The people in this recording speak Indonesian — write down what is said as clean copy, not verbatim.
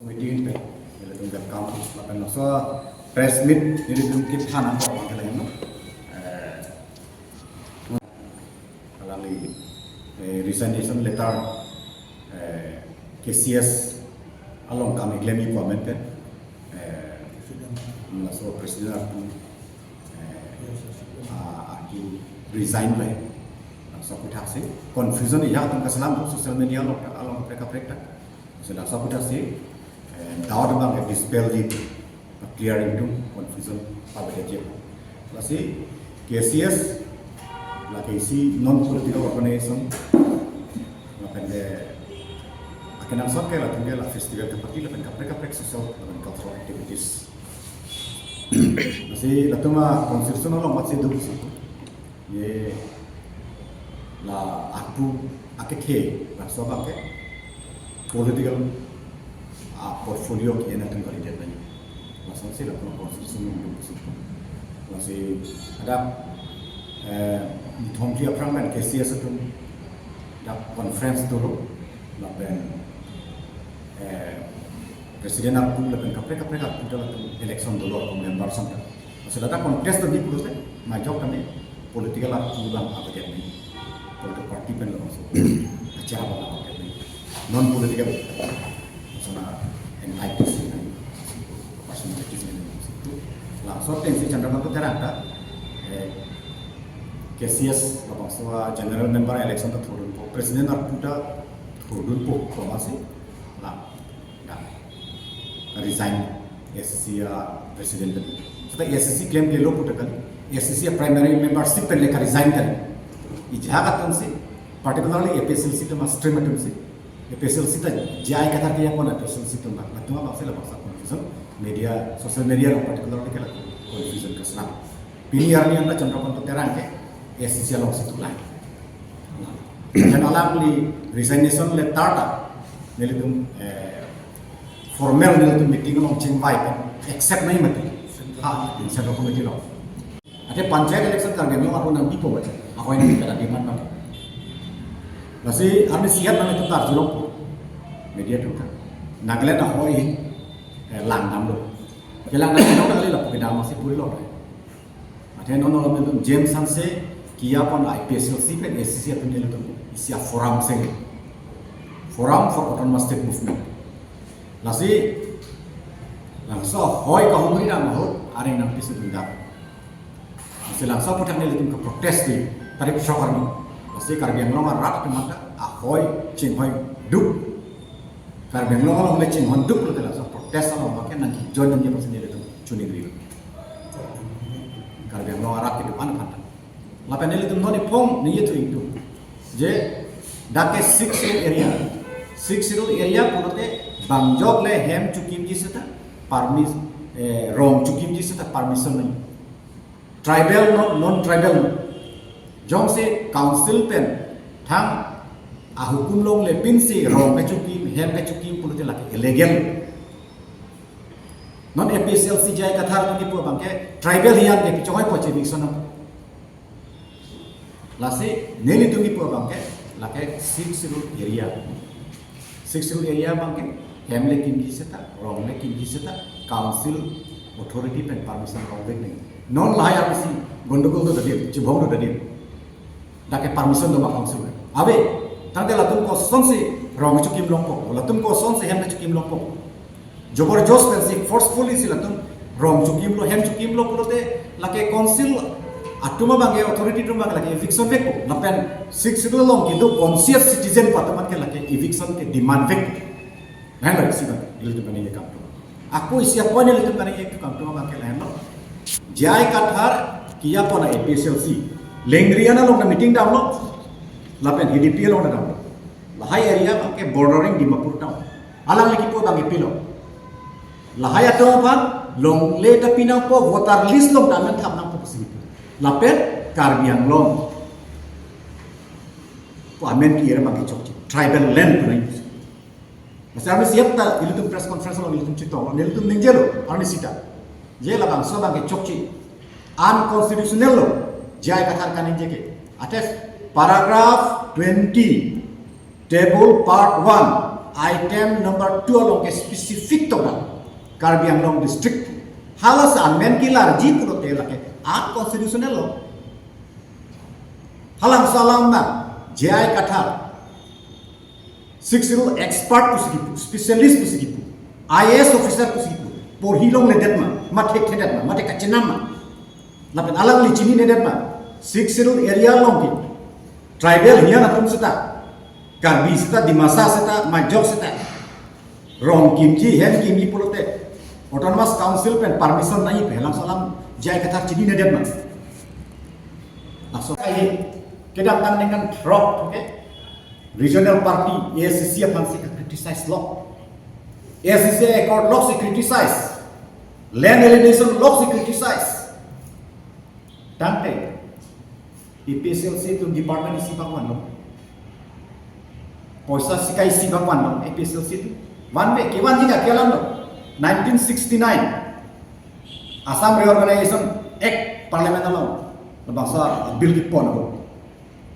meeting pe ele tung welcome lapan so press meet ini tung kit thana ko angkela no alali resignation letter KCS along kami claim comment pe so president aki resign lai so kuthak se confusion ya tung kasalam social media along mereka praktek sudah so kuthak se doubt bang dispel di clearing to confusion pabeje lasi KCS la KC non political organization la pende akan sok la tinggal la festival seperti la pende kapre social and cultural activities lasi la tuma constitutional lo matse du ye la aku akeke la so bang political portfolio queena tengah di dalam ni, masih sih lakukan konstitusi untuk situ, masih ada di thomki aprangan KCS itu, ada conference dulu, lakukan presiden aku lakukan kapre aku dalam election dulu aku member sampai, masih ada contest tadi pun tu, majok kami political aku dalam apa jadi ni, politik parti pun langsung, acara apa jadi, non political. IPC personalities itu langsung tensi cenderung tu terang tak KCS lapang soal general member election tu turun po presiden arputa turun po masih lah dah resign SCC presiden tu sebab SCC claim ke lo putar kan SCC primary membership pernah resign kan ijazah tu sih particularly APSLC tu mas stream tu sih PSLC ta jai kata dia pun ada PSLC tu nak tuma bakse la baksa confusion media social media yang particular ke la confusion ke selam pilihan yang anda contoh untuk terang ke SCC long situ lah dan alam li resignation letter ta nelitum formal nelitum meeting long ching vibe accept nahi mati ha in central committee lo ada panchayat election target lo aku nang dipo baca aku ini kada demand mati masih kami siap dengan itu tarjulok media tu kan Nagaland nak hoi lang nam lo jelang nak tahu kali lah kita masih puri lo ada nono itu James Sanse kia pun IPSLC pen SCC pun dia itu isia forum seng forum for autonomous state movement lasi langsung hoi kau beri nama hoi ada yang nampi sedang masih langsung putang dia itu ke protes di tarik shocker ni masih karbiang longan rat tu mata ahoy cing hoy duk karbiang longan le cing hon duk lo telah so protes sama makan nanti join dia sendiri tu cuning riu karbiang longan rat di depan pantan lapan ele tu noni pom ni itu je dake 60 area punote bangjok le hem cukim ji seta permis rong cukim ji seta permission ni tribal non tribal jong se council pen thang hukum long le pin si rong ka chuki hem ka chuki puluh laki illegal non APSLC jai ka thar ni pu bangke tribal hian ke pichoi po che bikson lase neli tungi pu bangke lake 60 area bangke hem le kim gi seta rong le kim gi seta council authority pen permission rong le ni non lahaya bisi gondogol do dadir chibong do dadir dake permission do council abe tante latum ko sonsi rong chukim longpo latum ko sonsi hem chukim longpo jobor jos pensi forcefully si latum rong chukim lo hem chukim lo purote lake council atuma bange authority tum bang lake eviction vek lapen 6 long kido conscious citizen pataman ke lake eviction ke demand vek nan la siba iltu bani ye kam to aku isia point iltu bani ye kam to bang ke lan lo jai kathar kia pona APSLC Lengriana long na meeting down lo, lapen HDP long na down lo, lahai area bangke bordering Dimapur town, alang lagi po bang ipilo, lahai atau apa, long le tapi nang po voter list long damen thap nang po positif, lapen karbiang long, po amen kira bang icok tribal land po na itu, masih kami siap tak, ilu tu press conference lo, ilu tu citong, ilu tu nengjelo, arni sita, je lah bang so bang icok unconstitutional lo. Jai katakan ini atas paragraf 20 table part 1 item number 2 along ke specific to Karbi Anglong district halas amendment ki larji purote lake unconstitutional law halang salam na jai kata 60 expert pusikipu specialist pusikipu IAS officer pusikipu por hilong nedet ma thek thedet ma te kachenam ma lapen alang lichini nedet ma 60 area long ki tribal hiya na tum seta Karbi seta Dimasa seta Majok seta Rong Kimji Hen Kimji purote autonomous council pen permission nahi pe halang salam jai kata chini nedet ma langsung kai kedapatan dengan drop okay regional party ACC fancy criticize law ACC accord law se criticize land alienation law se criticize tante EPSLC itu department isi bangwan lo poisa sikai isi bangwan lo EPSLC itu one way kewan jika kelan lo 1969 Assam Reorganization Act Parliament lo bangsa bill dipon lo